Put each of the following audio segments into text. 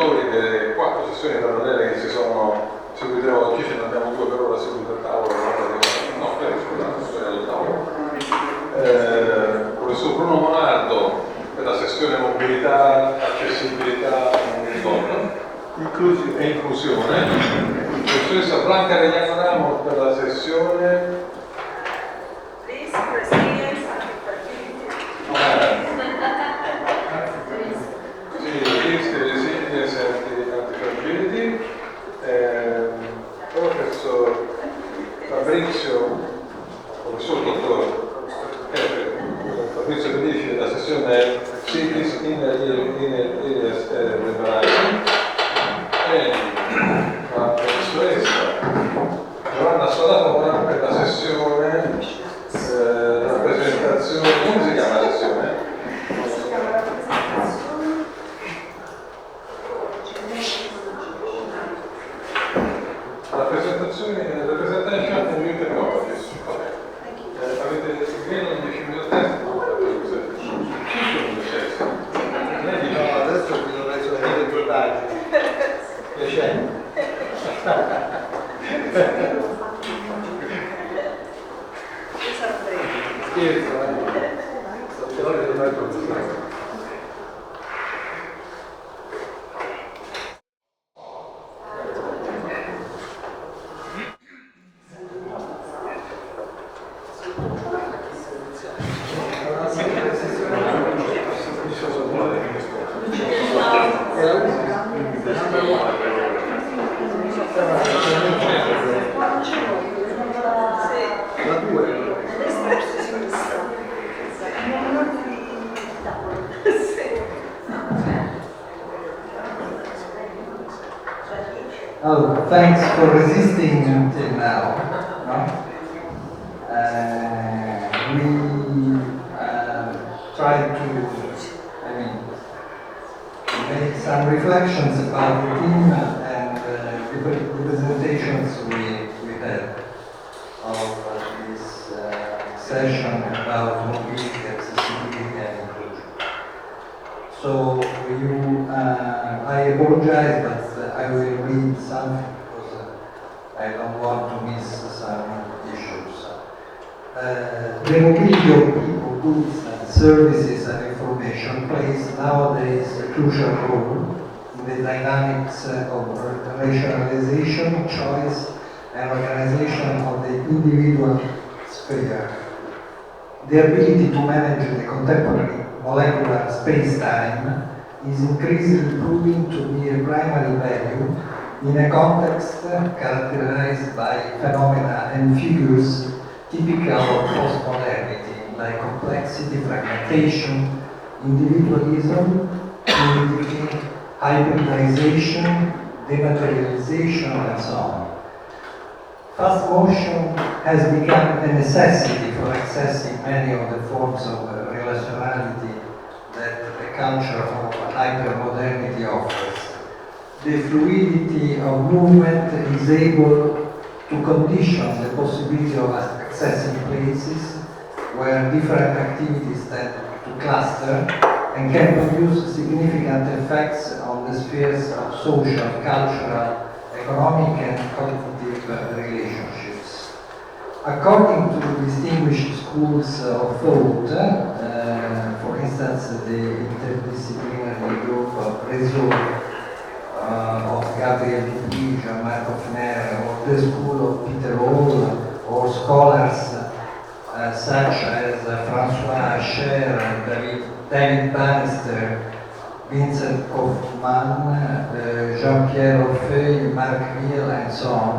autori delle 4 sessioni parallele che si sono seguite oggi. Ce ne abbiamo 2 per ora sedute a tavola, no, scusate, storia del tavolo. Professor Bruno Monardo per la sessione mobilità, accessibilità, non mi ricordo, e inclusione. Professoressa Blanca Regnano Ramos per la sessione professor Fabrizio, professor dottor Fabrizio Felici della sessione Cities in Areas Preparation e la professoressa Giovanna Solatona per la sessione rappresentazione, come si chiama la sessione? Representation and new technologies. Avete meno di 10 minuti a testa? No, adesso mi dovrei sentire in 2 pagine. Piacere. Scherzo, Oh, thanks for resisting until now. No? We tried to make some reflections about the theme and the presentations we had of this session about mobility, accessibility and inclusion. So I apologize, but I will read something because I don't want to miss some issues. The mobility of people, goods, and services and information plays nowadays a crucial role in the dynamics of rationalization, choice, and organization of the individual sphere. The ability to manage the contemporary molecular space-time is increasingly proving to be a primary value in a context characterized by phenomena and figures typical of postmodernity, like complexity, fragmentation, individualism, fluidity, hybridization, dematerialization, and so on. Fast motion has become a necessity for accessing many of the forms of relationality that the culture of hypermodernity offers. The fluidity of movement is able to condition the possibility of accessing places where different activities tend to cluster and can produce significant effects on the spheres of social, cultural, economic and cognitive relationships. According to distinguished schools of thought, for instance, the interdisciplinary group of Réseau of Gabriel Dupuy, Jean-Marc Hoffner, or the school of Peter Hall, or scholars such as François Hacher, David Bannister, Vincent Kaufmann, Jean-Pierre Orfeuille, Marc Mill, and so on.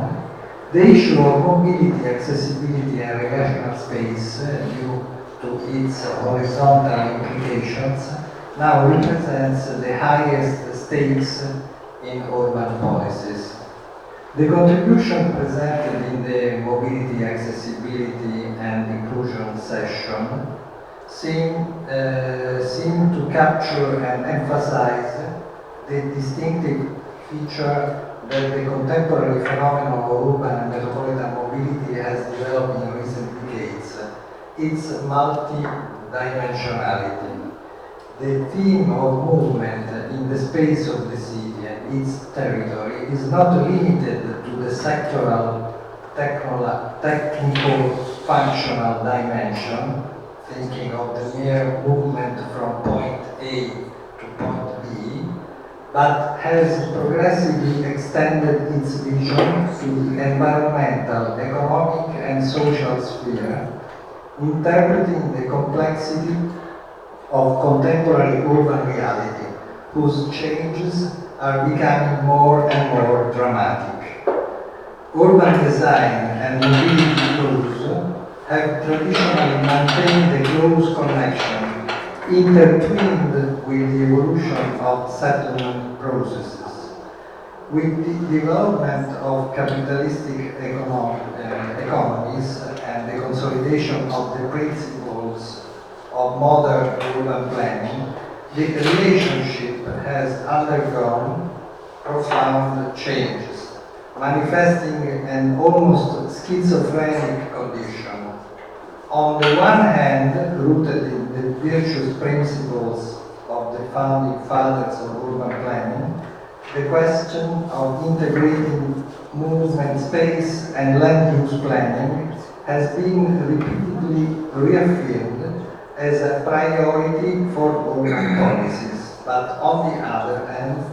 The issue of mobility, accessibility, and relational space, due to its horizontal implications, now represents the highest stakes in urban policies. The contribution presented in the Mobility, Accessibility and Inclusion session seem to capture and emphasize the distinctive feature that the contemporary phenomenon of urban and metropolitan mobility has developed in recent decades, its multi-dimensionality. The theme of movement in the space of the city and its territory is not limited to the sectoral, technical, functional dimension, thinking of the mere movement from point A to point B, but has progressively extended its vision to the environmental, economic and social sphere, interpreting the complexity of contemporary urban reality, whose changes are becoming more and more dramatic. Urban design and mobility tools have traditionally maintained a close connection, intertwined with the evolution of settlement processes. With the development of capitalistic economies and the consolidation of the principles of modern urban planning, the relationship has undergone profound changes, manifesting an almost schizophrenic condition. On the one hand, rooted in the virtuous principles of the founding fathers of urban planning, the question of integrating movement space and land use planning has been repeatedly reaffirmed as a priority for urban policies, but on the other hand,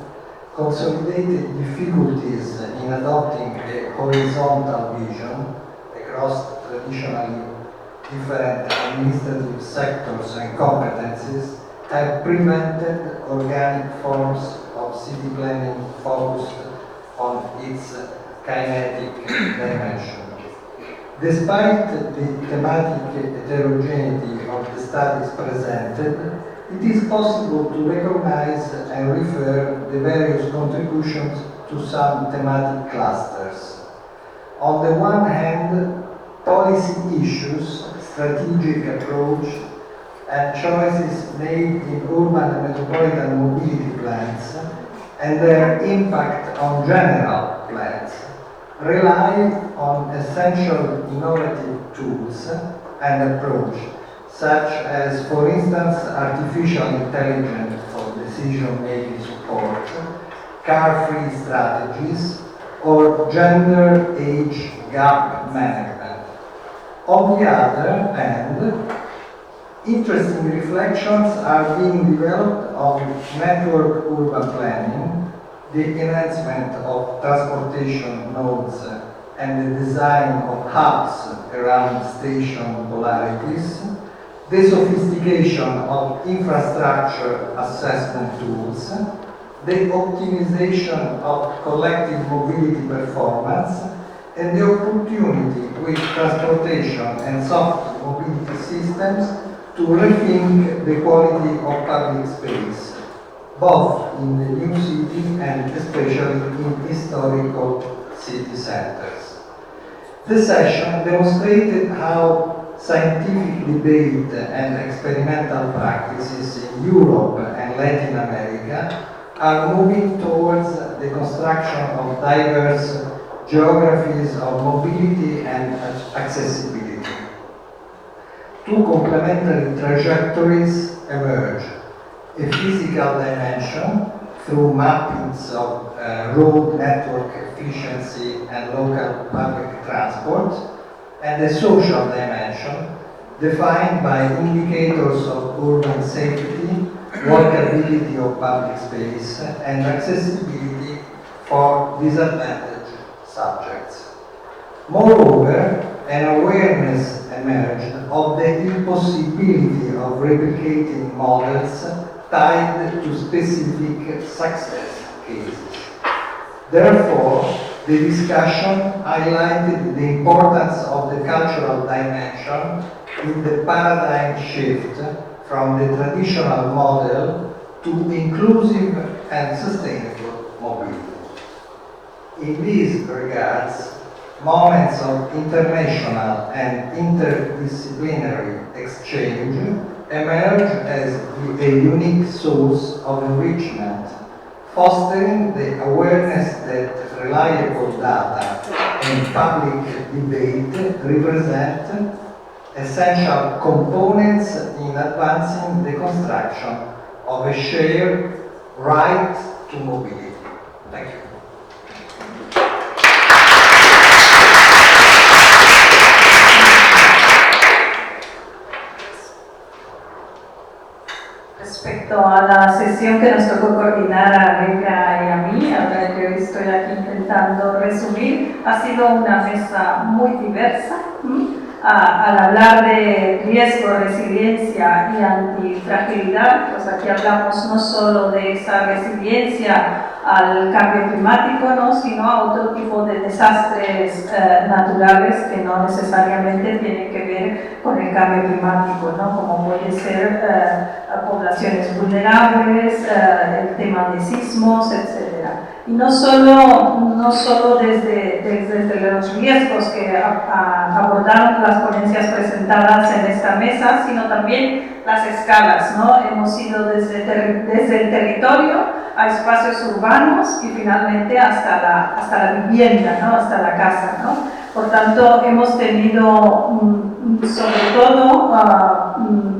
consolidated difficulties in adopting a horizontal vision across traditionally different administrative sectors and competencies have prevented organic forms of city planning focused on its kinetic dimension. Despite the thematic heterogeneity of the studies presented, it is possible to recognize and refer the various contributions to some thematic clusters. On the one hand, policy issues, strategic approach, and choices made in urban and metropolitan mobility plans and their impact on general plans rely on essential innovative tools and approach, such as, for instance, artificial intelligence for decision-making support, car-free strategies, or gender-age gap management. On the other hand, interesting reflections are being developed on network urban planning, the enhancement of transportation nodes and the design of hubs around station polarities, the sophistication of infrastructure assessment tools, the optimization of collective mobility performance, and the opportunity with transportation and soft mobility systems to rethink the quality of public space, both in the new city and especially in historical city centers. The session demonstrated how scientific debate and experimental practices in Europe and Latin America are moving towards the construction of diverse geographies of mobility and accessibility. Two complementary trajectories emerge: a physical dimension through mappings of road network efficiency and local public transport, and a social dimension defined by indicators of urban safety, walkability of public space, and accessibility for disadvantaged subjects. Moreover, an awareness emerged of the impossibility of replicating models tied to specific success cases. Therefore, the discussion highlighted the importance of the cultural dimension in the paradigm shift from the traditional model to inclusive and sustainable mobility. In these regards, moments of international and interdisciplinary exchange emerge as a unique source of enrichment, fostering the awareness that reliable data and public debate represent essential components in advancing the construction of a shared right to mobility. Thank you. Respecto a la sesión que nos tocó coordinar a Rebeca y a mí, ahora que estoy aquí intentando resumir, ha sido una mesa muy diversa. Al hablar de riesgo, resiliencia y antifragilidad, pues aquí hablamos no solo de esa resiliencia al cambio climático, ¿no?, sino a otro tipo de desastres naturales que no necesariamente tienen que ver con el cambio climático, ¿no?, como puede ser poblaciones vulnerables, el tema de sismos, etc. Y no solo desde los riesgos que abordaron las ponencias presentadas en esta mesa, sino también las escalas, ¿no? Hemos ido desde el territorio a espacios urbanos y finalmente hasta la vivienda, ¿no?, hasta la casa, ¿no? Por tanto, hemos tenido sobre todo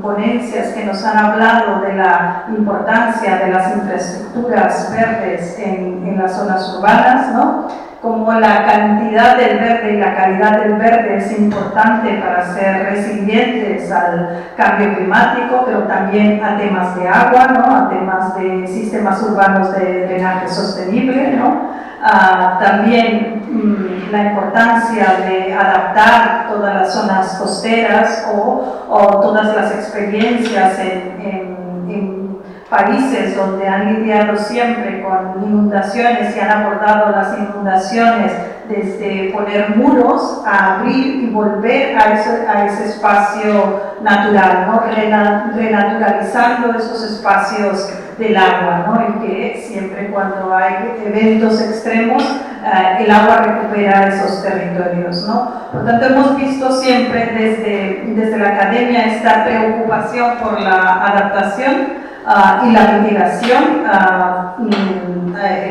ponencias que nos han hablado de la importancia de las infraestructuras verdes en las zonas urbanas, ¿no?, como la cantidad del verde y la calidad del verde es importante para ser resilientes al cambio climático, pero también a temas de agua, ¿no?, a temas de sistemas urbanos de drenaje sostenible, ¿no? También la importancia de adaptar todas las zonas costeras o todas las experiencias en países donde han lidiado siempre con inundaciones y han abordado las inundaciones desde poner muros a abrir y volver a ese espacio natural, ¿no?, renaturalizando esos espacios del agua, ¿no?, y que siempre cuando hay eventos extremos el agua recupera esos territorios, ¿no? Por tanto, hemos visto siempre desde la academia esta preocupación por la adaptación y la mitigación,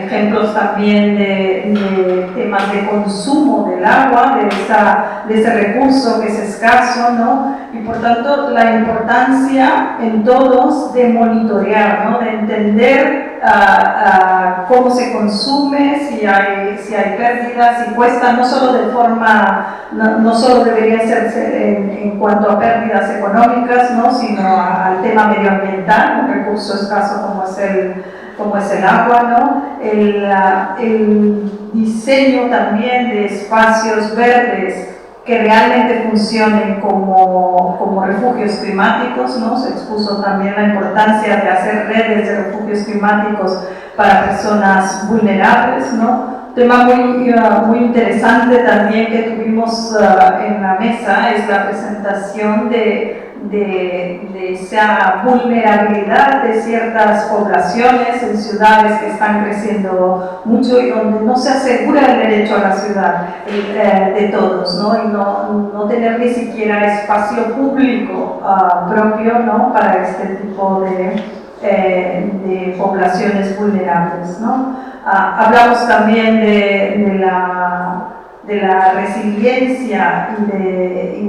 ejemplos también de temas de consumo del agua, de ese recurso que es escaso, ¿no? Y por tanto la importancia en todos de monitorear, ¿no?, de entender cómo se consume, si hay pérdidas, si cuesta, no solo debería ser en cuanto a pérdidas económicas, ¿no?, sino al tema medioambiental, un recurso escaso como es el agua, ¿no? El diseño también de espacios verdes que realmente funcionen como refugios climáticos, ¿no? Se expuso también la importancia de hacer redes de refugios climáticos para personas vulnerables, ¿no? Tema muy interesante también que tuvimos en la mesa es la presentación de esa vulnerabilidad de ciertas poblaciones en ciudades que están creciendo mucho y donde no se asegura el derecho a la ciudad de todos, ¿no? Y no tener ni siquiera espacio público propio, ¿no?, para este tipo de poblaciones vulnerables, ¿no? Hablamos también de la resiliencia y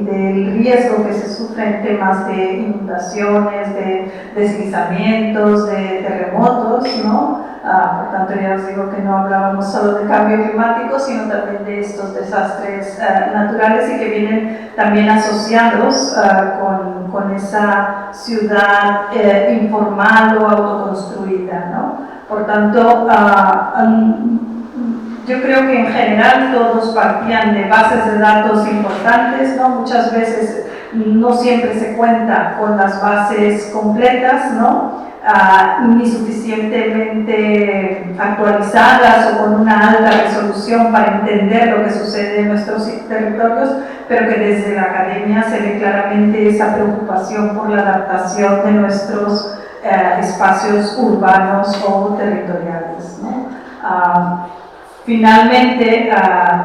del riesgo que se sufre en temas de inundaciones, de deslizamientos, de terremotos, ¿no? Por tanto, ya os digo que no hablábamos solo de cambio climático, sino también de estos desastres naturales y que vienen también asociados con esa ciudad informal o autoconstruida, ¿no? Por tanto, yo creo que en general todos partían de bases de datos importantes, ¿no? Muchas veces no siempre se cuenta con las bases completas, ¿no? Ni suficientemente actualizadas o con una alta resolución para entender lo que sucede en nuestros territorios, pero que desde la academia se ve claramente esa preocupación por la adaptación de nuestros espacios urbanos o territoriales, ¿no? Finalmente,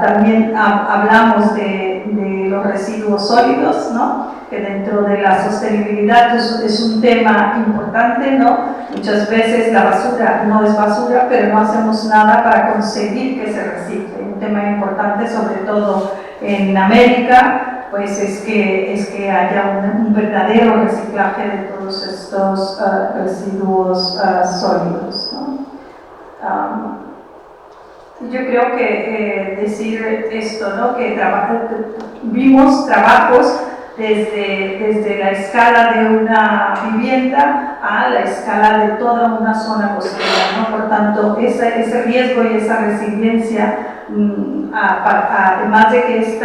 también hablamos de los residuos sólidos, ¿no?, que dentro de la sostenibilidad es un tema importante, ¿no? Muchas veces la basura no es basura, pero no hacemos nada para conseguir que se recicle. Un tema importante, sobre todo en América, pues es que haya un verdadero reciclaje de todos estos residuos sólidos, ¿no? Yo creo que decir esto, ¿no? Que vimos trabajos desde la escala de una vivienda a la escala de toda una zona costera, ¿no? Por tanto, ese riesgo y esa resiliencia, además de que es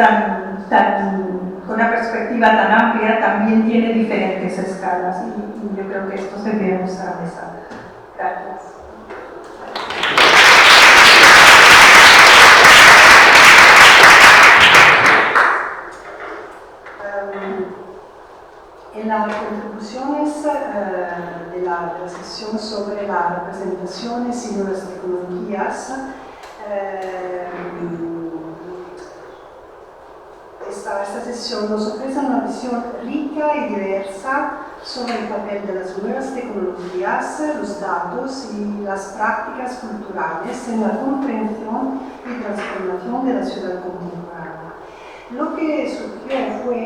con una perspectiva tan amplia, también tiene diferentes escalas y yo creo que esto se debe mostrar en esa. Gracias. En las contribuciones de la sesión sobre las representaciones y nuevas tecnologías, esta sesión nos ofrece una visión rica y diversa sobre el papel de las nuevas tecnologías, los datos y las prácticas culturales en la comprensión y transformación de la ciudad contemporánea. Lo que surgió fue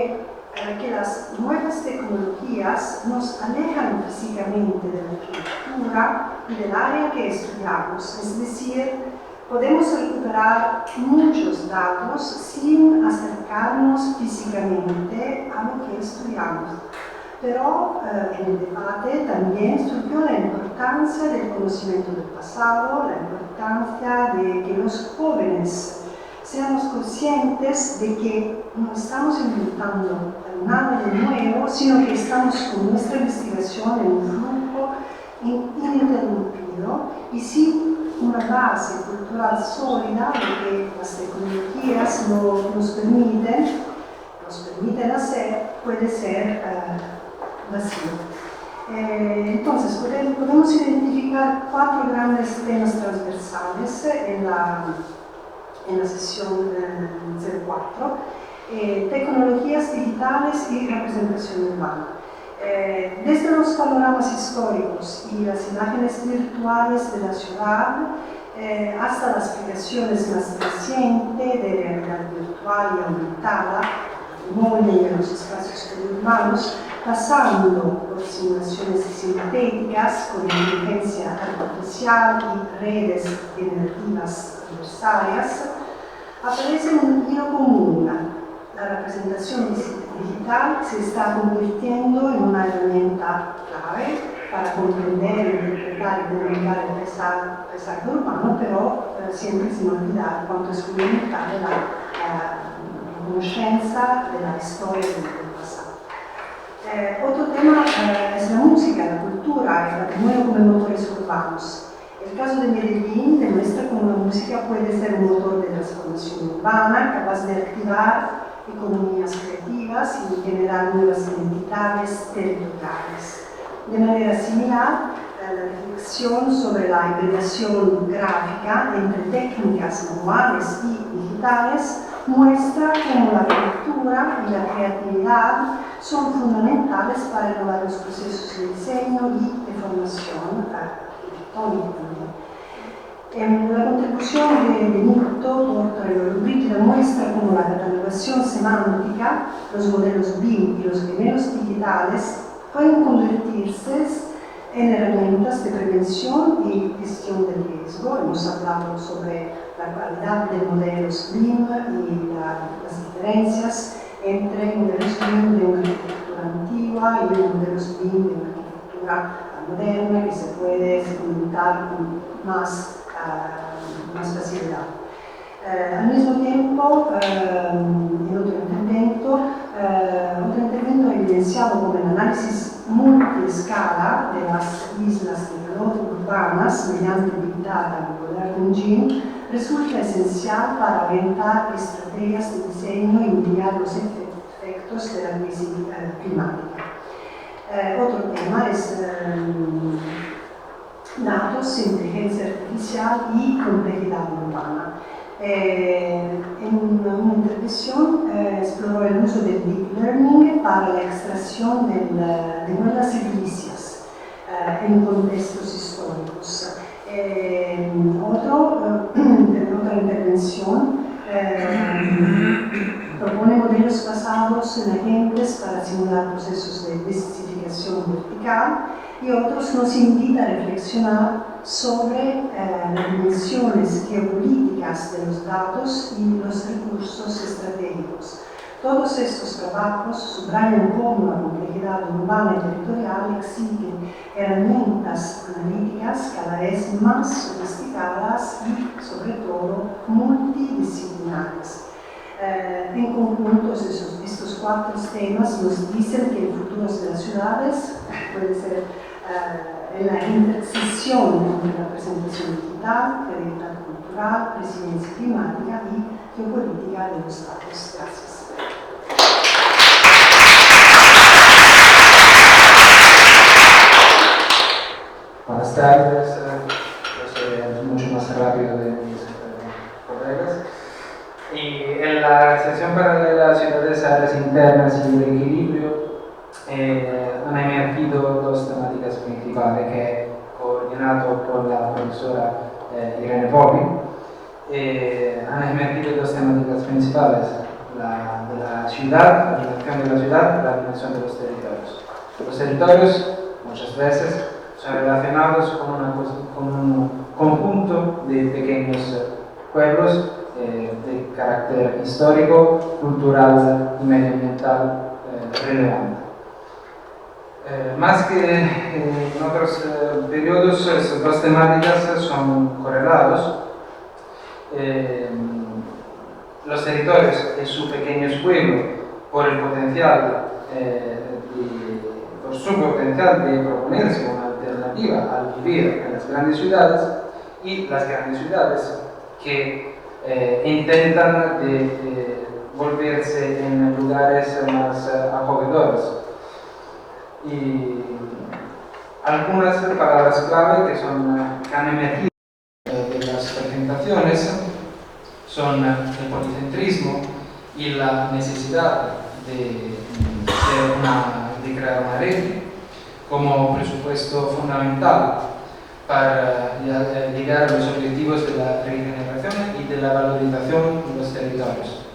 que las nuevas tecnologías nos alejan físicamente de la arquitectura y del área que estudiamos, es decir, podemos recuperar muchos datos sin acercarnos físicamente a lo que estudiamos. Pero en el debate también surgió la importancia del conocimiento del pasado, la importancia de que los jóvenes seamos conscientes de que no estamos inventando nada de nuevo, sino que estamos con nuestra investigación en un flujo ininterrumpido y sin una base cultural sólida, porque las tecnologías nos permiten hacer, puede ser vacío. Entonces, podemos identificar 4 grandes temas transversales en la sesión 04. Tecnologías digitales y representación urbana. Desde los panoramas históricos y las imágenes virtuales de la ciudad hasta las aplicaciones más recientes de realidad virtual y aumentada, patrimonio y en los espacios urbanos, pasando por simulaciones sintéticas con inteligencia artificial y redes generativas adversarias, aparece un hilo común. La representación digital se está convirtiendo en una herramienta clave para comprender, interpretar y comunicar el paisaje urbano, pero siempre sin olvidar cuánto es fundamental la conoscenza de la historia del pasado. Otro tema es la música, la cultura, el patrimonio como motores urbanos. El caso de Medellín demuestra cómo la música puede ser un motor de transformación urbana, capaz de activar economías creativas y generar nuevas identidades territoriales. De manera similar, la reflexión sobre la hibridación gráfica entre técnicas manuales y digitales muestra cómo la cultura y la creatividad son fundamentales para innovar los procesos de diseño y de formación arquitectónica. En la contribución de Benito Tortorella muestra cómo la catalogación semántica, los modelos BIM y los gemelos digitales pueden convertirse en herramientas de prevención y gestión del riesgo. Hemos hablado sobre la calidad de modelos BIM y las diferencias entre modelos BIM de una arquitectura antigua y modelos BIM de una arquitectura moderna que se puede implementar con más facilidad. Al mismo tiempo, en otro intervento ha evidenciado como el análisis multiescala de las islas de calor urbanas mediante Big Data y Modern Engine resulta esencial para orientar estrategias de diseño y mitigar los efectos de la crisis climática. Otro tema es datos, inteligencia artificial y complejidad urbana. En una intervención exploró el uso del Deep Learning para la extracción de nuevas edilicias en contextos históricos. Otra intervención propone modelos basados en agentes para simular procesos de densificación vertical y otros nos invita a reflexionar sobre las dimensiones geopolíticas de los datos y los recursos estratégicos. Todos estos trabajos subrayan cómo la complejidad urbana y territorial exige herramientas analíticas cada vez más sofisticadas y, sobre todo, multidisciplinares. En conjunto, estos cuatro temas nos dicen que el futuro de las ciudades puede ser en la intersección entre la presentación digital, realidad cultural, resiliencia climática y geopolítica de los datos. Gracias. Buenas tardes, yo soy mucho más rápido de mis colegas. Y en la sección paralela Ciudades, Áreas Internas y el Equilibrio han emergido dos temáticas principales que he coordinado con la profesora Irene Poli. Han emergido dos temáticas principales, la de la ciudad, la dimensión de la ciudad y la dimensión de los territorios. Los territorios muchas veces son relacionados con un conjunto de pequeños pueblos de carácter histórico, cultural y medioambiental relevante. Más que en otros periodos, estas dos temáticas son correlados. Los territorios y sus pequeños pueblos, por el potencial por su potencial de proponerse una alternativa al vivir en las grandes ciudades, y las grandes ciudades que intentan de volverse en lugares más acogedores. Y algunas palabras clave que han emergido de las presentaciones son el policentrismo y la necesidad de crear una red como presupuesto fundamental para llegar a los objetivos de la regeneración y de la valorización de los territorios.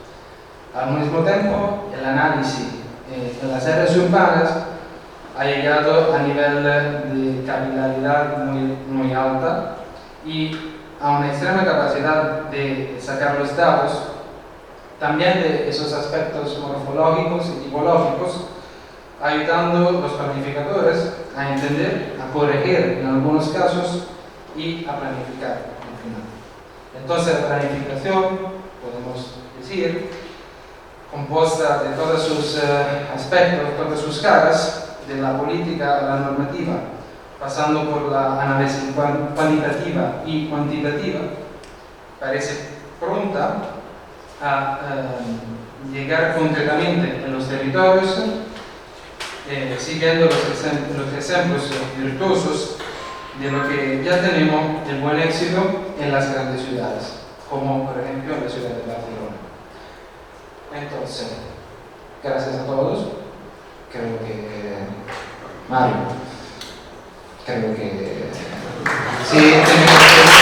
Al mismo tiempo, el análisis en las áreas urbanas ha llegado a nivel de capilaridad muy alta y a una extrema capacidad de sacar los datos, también de esos aspectos morfológicos y tipológicos, ayudando a los planificadores a entender, a corregir en algunos casos y a planificar al final. Entonces, la planificación, podemos decir, compuesta de todos sus aspectos, todas sus caras, de la política a la normativa, pasando por la análisis cuantitativa y cuantitativa, parece pronta a llegar concretamente en los territorios, siguiendo los ejemplos virtuosos de lo que ya tenemos de buen éxito en las grandes ciudades, como por ejemplo en la ciudad de Barcelona. Entonces, gracias a todos. Creo que Mario, creo que sí, tenemos que